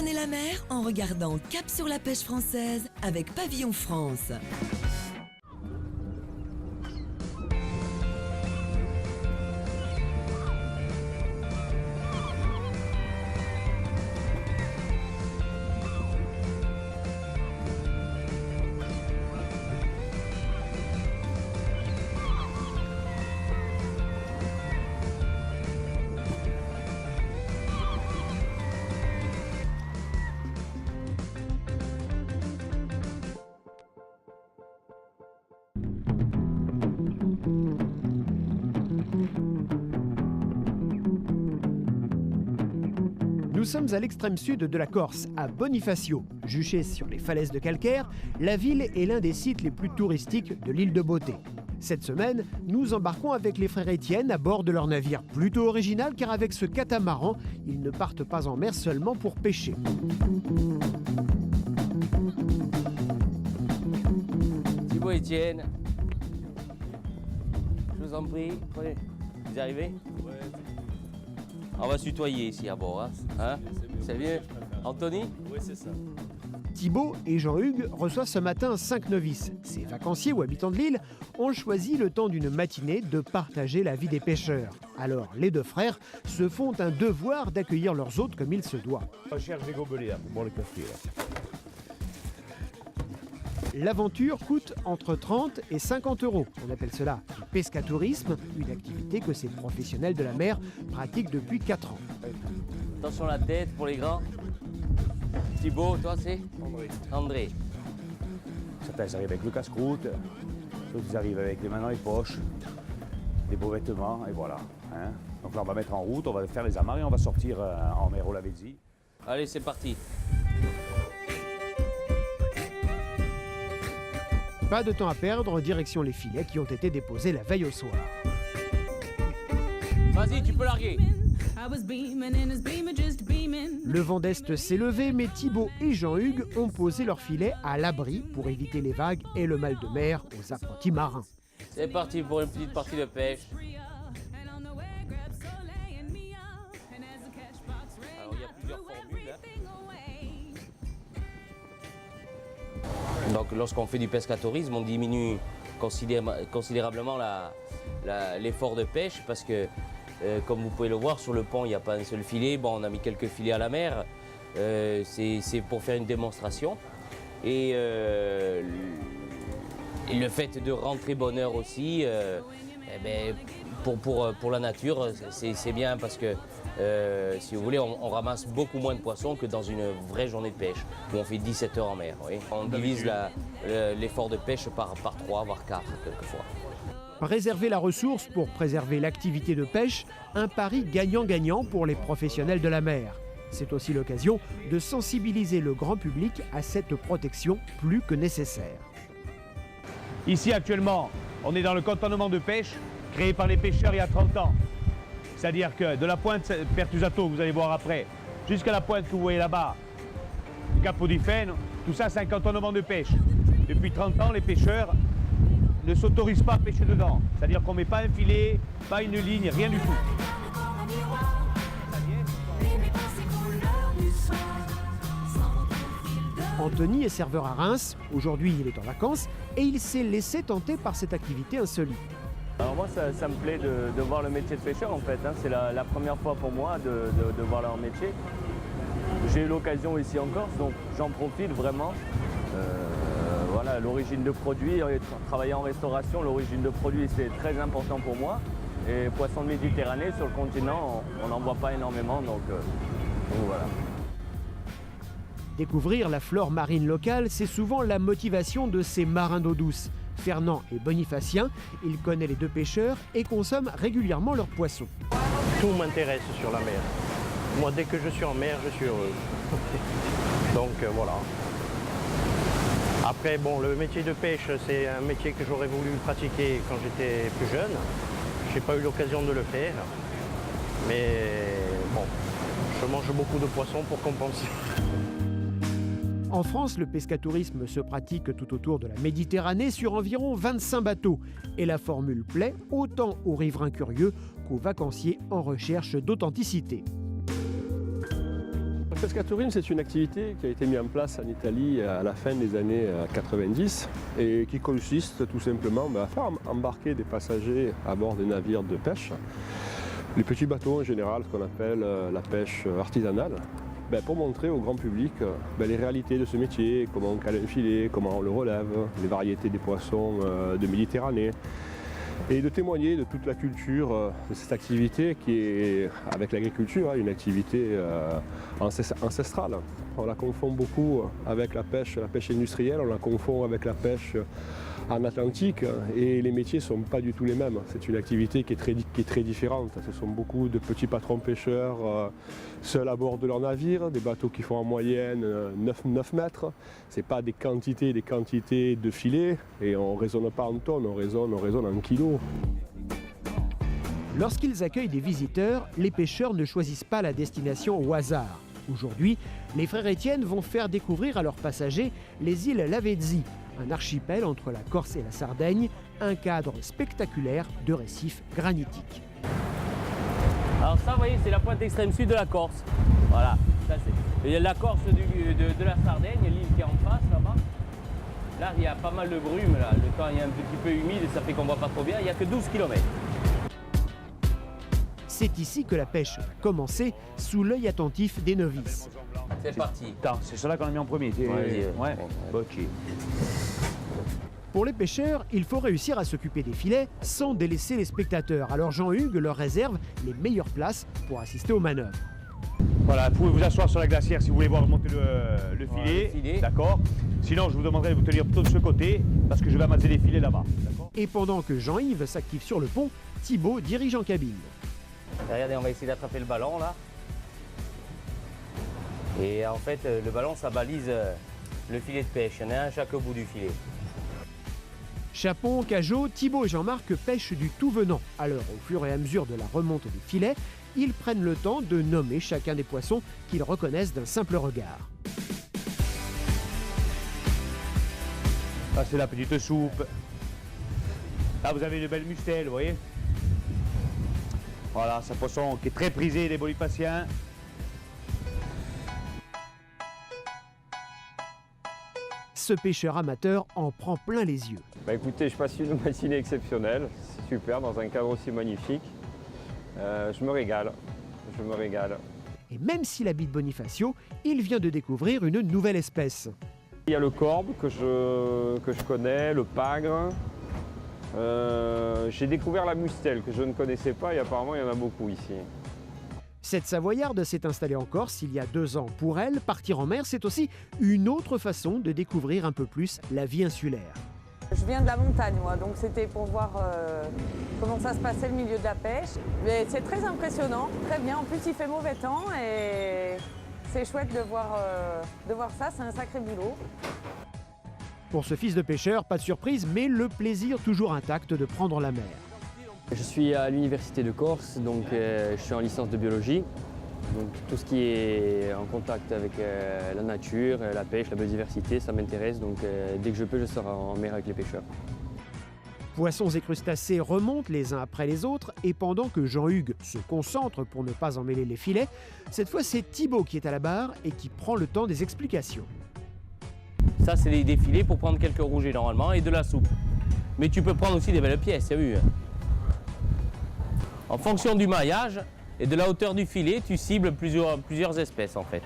Prenez la mer en regardant Cap sur la pêche française avec Pavillon France. Nous sommes à l'extrême sud de la Corse, à Bonifacio. Juchée sur les falaises de calcaire, la ville est l'un des sites les plus touristiques de l'île de Beauté. Cette semaine, nous embarquons avec les frères Étienne à bord de leur navire plutôt original car avec ce catamaran, ils ne partent pas en mer seulement pour pêcher. Thibaut Étienne, je vous en prie, prenez. Vous arrivez? Ouais. On va se tutoyer ici à bord, hein? C'est bien. Anthony? Oui, c'est ça. Thibaut et Jean-Hugues reçoivent ce matin 5 novices. Ces vacanciers ou habitants de l'île ont choisi le temps d'une matinée de partager la vie des pêcheurs. Alors les deux frères se font un devoir d'accueillir leurs hôtes comme il se doit. On cherche des gobelets là, pour boire le café là. L'aventure coûte entre 30 et 50 euros. On appelle cela du pescatourisme, une activité que ces professionnels de la mer pratiquent depuis 4 ans. Attention la tête pour les grands. Thibaut, toi c'est? André. André. Certains ils arrivent avec le casse-croûte, d'autres ils arrivent avec les mains dans les poches, des beaux vêtements, et voilà. Hein. Donc là on va mettre en route, on va faire les amarres et on va sortir en mer au Lavezzi. Allez, c'est parti. Pas de temps à perdre, direction les filets qui ont été déposés la veille au soir. Vas-y, tu peux larguer. Le vent d'est s'est levé, mais Thibaut et Jean-Hugues ont posé leurs filets à l'abri pour éviter les vagues et le mal de mer aux apprentis marins. C'est parti pour une petite partie de pêche. Alors, il y a plusieurs formules. Donc, lorsqu'on fait du pescatourisme, on diminue considérablement l'effort de pêche parce que, comme vous pouvez le voir, sur le pont, il n'y a pas un seul filet. Bon, on a mis quelques filets à la mer. C'est pour faire une démonstration. Et le fait de rentrer bonne heure aussi, pour la nature, c'est bien parce que, si vous voulez, on ramasse beaucoup moins de poissons que dans une vraie journée de pêche, où on fait 17 heures en mer. Oui. On divise l'effort de pêche par 3, voire 4 quelquefois. Préserver la ressource pour préserver l'activité de pêche, un pari gagnant-gagnant pour les professionnels de la mer. C'est aussi l'occasion de sensibiliser le grand public à cette protection plus que nécessaire. Ici actuellement, on est dans le cantonnement de pêche créé par les pêcheurs il y a 30 ans. C'est-à-dire que de la pointe Pertusato, que vous allez voir après, jusqu'à la pointe que vous voyez là-bas, Capo di Feno, tout ça c'est un cantonnement de pêche. Depuis 30 ans, les pêcheurs ne s'autorisent pas à pêcher dedans. C'est-à-dire qu'on ne met pas un filet, pas une ligne, rien du tout. Anthony est serveur à Reims. Aujourd'hui, il est en vacances et il s'est laissé tenter par cette activité insolite. Alors moi, ça me plaît de voir le métier de pêcheur en fait. Hein. C'est la première fois pour moi de voir leur métier. J'ai eu l'occasion ici en Corse, donc j'en profite vraiment. Voilà, l'origine de produits, travailler en restauration, l'origine de produits c'est très important pour moi. Et poissons de Méditerranée, sur le continent, on n'en voit pas énormément, donc voilà. Découvrir la flore marine locale, c'est souvent la motivation de ces marins d'eau douce. Fernand est bonifacien, il connaît les deux pêcheurs et consomme régulièrement leurs poissons. Tout m'intéresse sur la mer. Moi, dès que je suis en mer, je suis heureux. Donc voilà. Après, bon, le métier de pêche, c'est un métier que j'aurais voulu pratiquer quand j'étais plus jeune. Je n'ai pas eu l'occasion de le faire. Mais bon, je mange beaucoup de poissons pour compenser. En France, le pescatourisme se pratique tout autour de la Méditerranée sur environ 25 bateaux. Et la formule plaît autant aux riverains curieux qu'aux vacanciers en recherche d'authenticité. pescatourisme, c'est une activité qui a été mise en place en Italie à la fin des années 90 et qui consiste tout simplement à faire embarquer des passagers à bord des navires de pêche. Les petits bateaux en général, ce qu'on appelle la pêche artisanale, pour montrer au grand public les réalités de ce métier, comment on cale un filet, comment on le relève, les variétés des poissons de Méditerranée. Et de témoigner de toute la culture de cette activité qui est, avec l'agriculture, une activité ancestrale. On la confond beaucoup avec la pêche industrielle, on la confond avec la pêche en Atlantique et les métiers ne sont pas du tout les mêmes. C'est une activité qui est très différente. Ce sont beaucoup de petits patrons pêcheurs seuls à bord de leur navire, des bateaux qui font en moyenne 9 mètres. Ce n'est pas des quantités de filets et on ne raisonne pas en tonnes, on raisonne en kilos. Lorsqu'ils accueillent des visiteurs, les pêcheurs ne choisissent pas la destination au hasard. Aujourd'hui, les frères Étienne vont faire découvrir à leurs passagers les îles Lavezzi, un archipel entre la Corse et la Sardaigne, un cadre spectaculaire de récifs granitiques. Alors ça, vous voyez, c'est la pointe extrême sud de la Corse. Voilà. Ça, il y a la Corse de la Sardaigne, l'île qui est en face là-bas. Là, il y a pas mal de brume. Là. Le temps est un petit peu humide et ça fait qu'on ne voit pas trop bien. Il n'y a que 12 km. C'est ici que la pêche va commencer, sous l'œil attentif des novices. C'est parti. C'est cela qu'on a mis en premier. Ouais. Ok. Pour les pêcheurs, il faut réussir à s'occuper des filets sans délaisser les spectateurs. Alors Jean-Hugues leur réserve les meilleures places pour assister aux manœuvres. Voilà, vous pouvez vous asseoir sur la glacière si vous voulez voir remonter le filet. Filet. D'accord. Sinon, je vous demanderai de vous tenir plutôt de ce côté parce que je vais amasser les filets là-bas. Et pendant que Jean-Yves s'active sur le pont, Thibaut dirige en cabine. Regardez, on va essayer d'attraper le ballon là. Et en fait, le ballon, ça balise le filet de pêche. Il y en a un à chaque bout du filet. Chapon, Cajot, Thibaut et Jean-Marc pêchent du tout venant. Alors, au fur et à mesure de la remonte des filets, ils prennent le temps de nommer chacun des poissons qu'ils reconnaissent d'un simple regard. Là, c'est la petite soupe. Là, vous avez une belle mustelle, vous voyez. Voilà, c'est un poisson qui est très prisé des bonifaciens. Ce pêcheur amateur en prend plein les yeux. Écoutez, je passe une matinée exceptionnelle, c'est super, dans un cadre aussi magnifique. Je me régale. Et même s'il habite Bonifacio, il vient de découvrir une nouvelle espèce. Il y a le corbe que je connais, le pagre. J'ai découvert la mustelle que je ne connaissais pas et apparemment il y en a beaucoup ici. Cette Savoyarde s'est installée en Corse il y a 2 ans. Pour elle, partir en mer, c'est aussi une autre façon de découvrir un peu plus la vie insulaire. Je viens de la montagne, moi, donc c'était pour voir comment ça se passait le milieu de la pêche. Mais c'est très impressionnant, très bien. En plus, il fait mauvais temps et c'est chouette de voir ça, c'est un sacré boulot. Pour ce fils de pêcheur, pas de surprise, mais le plaisir toujours intact de prendre la mer. Je suis à l'université de Corse, donc je suis en licence de biologie. Donc tout ce qui est en contact avec la nature, la pêche, la biodiversité, ça m'intéresse. Donc dès que je peux, je sors en mer avec les pêcheurs. Poissons et crustacés remontent les uns après les autres et pendant que Jean-Hugues se concentre pour ne pas emmêler les filets, cette fois c'est Thibaut qui est à la barre et qui prend le temps des explications. Ça, c'est des filets pour prendre quelques rougets normalement et de la soupe. Mais tu peux prendre aussi des belles pièces, tu as vu. En fonction du maillage et de la hauteur du filet, tu cibles plusieurs espèces en fait.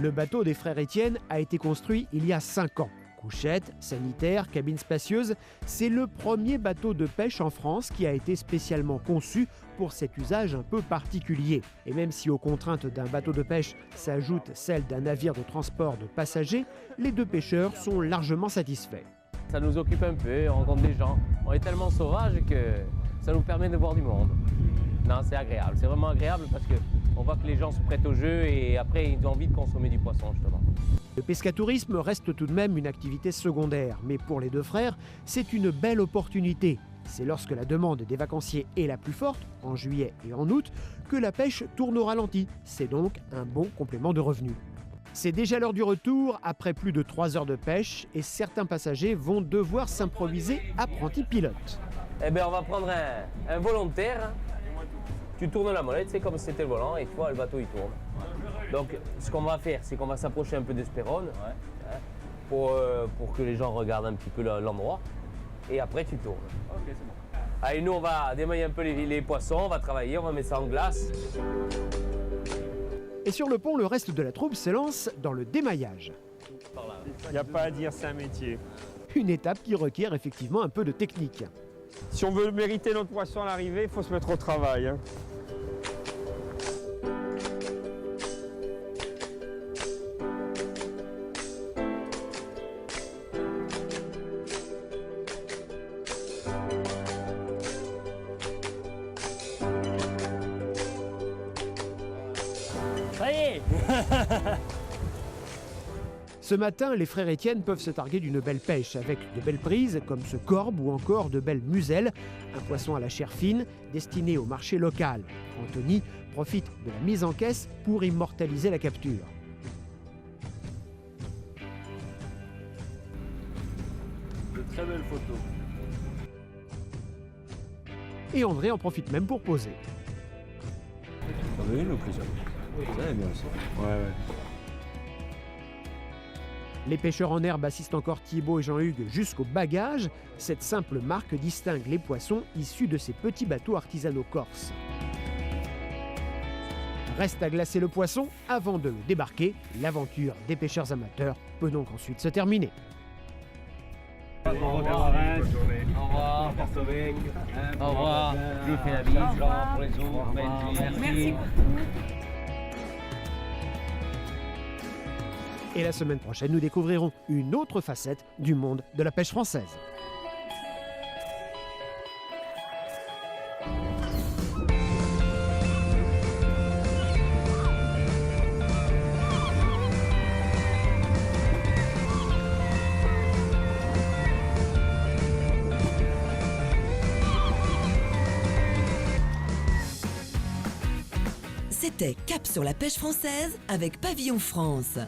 Le bateau des frères Étienne a été construit il y a 5 ans. Couchette, sanitaire, cabine spacieuse, c'est le premier bateau de pêche en France qui a été spécialement conçu pour cet usage un peu particulier. Et même si aux contraintes d'un bateau de pêche s'ajoutent celles d'un navire de transport de passagers, les 2 pêcheurs sont largement satisfaits. Ça nous occupe un peu, on rencontre des gens. On est tellement sauvages que ça nous permet de voir du monde. Non, c'est agréable, c'est vraiment agréable parce qu'on voit que les gens se prêtent au jeu et après ils ont envie de consommer du poisson justement. Le pescatourisme reste tout de même une activité secondaire, mais pour les 2 frères, c'est une belle opportunité. C'est lorsque la demande des vacanciers est la plus forte, en juillet et en août, que la pêche tourne au ralenti. C'est donc un bon complément de revenus. C'est déjà l'heure du retour, après plus de 3 heures de pêche, et certains passagers vont devoir s'improviser apprentis pilotes. Eh bien, on va prendre un volontaire tu tournes la molette, c'est comme si c'était le volant, et tu vois, le bateau il tourne. Donc ce qu'on va faire, c'est qu'on va s'approcher un peu d'Espérone pour que les gens regardent un petit peu l'endroit, et après tu tournes. Ok, c'est bon. Allez, nous on va démailler un peu les poissons, on va travailler, on va mettre ça en glace. Et sur le pont, le reste de la troupe s'élance dans le démaillage. Il n'y a pas à dire, c'est un métier. Une étape qui requiert effectivement un peu de technique. Si on veut mériter notre poisson à l'arrivée, il faut se mettre au travail. Hein. Ça y est. Ce matin, les frères Étienne peuvent se targuer d'une belle pêche avec de belles prises comme ce corbe ou encore de belles muselles, un poisson à la chair fine destiné au marché local. Anthony profite de la mise en caisse pour immortaliser la capture. De très belles photos. Et André en profite même pour poser. On a eu l'occasion. Ça bien ça. Ouais. Les pêcheurs en herbe assistent encore Thibaut et Jean-Hugues jusqu'au bagage. Cette simple marque distingue les poissons issus de ces petits bateaux artisanaux corses. Reste à glacer le poisson avant de le débarquer. L'aventure des pêcheurs amateurs peut donc ensuite se terminer. Au revoir. Au revoir. Je vous fais la bise. Pour les autres. Merci. Et la semaine prochaine, nous découvrirons une autre facette du monde de la pêche française. C'était Cap sur la pêche française avec Pavillon France.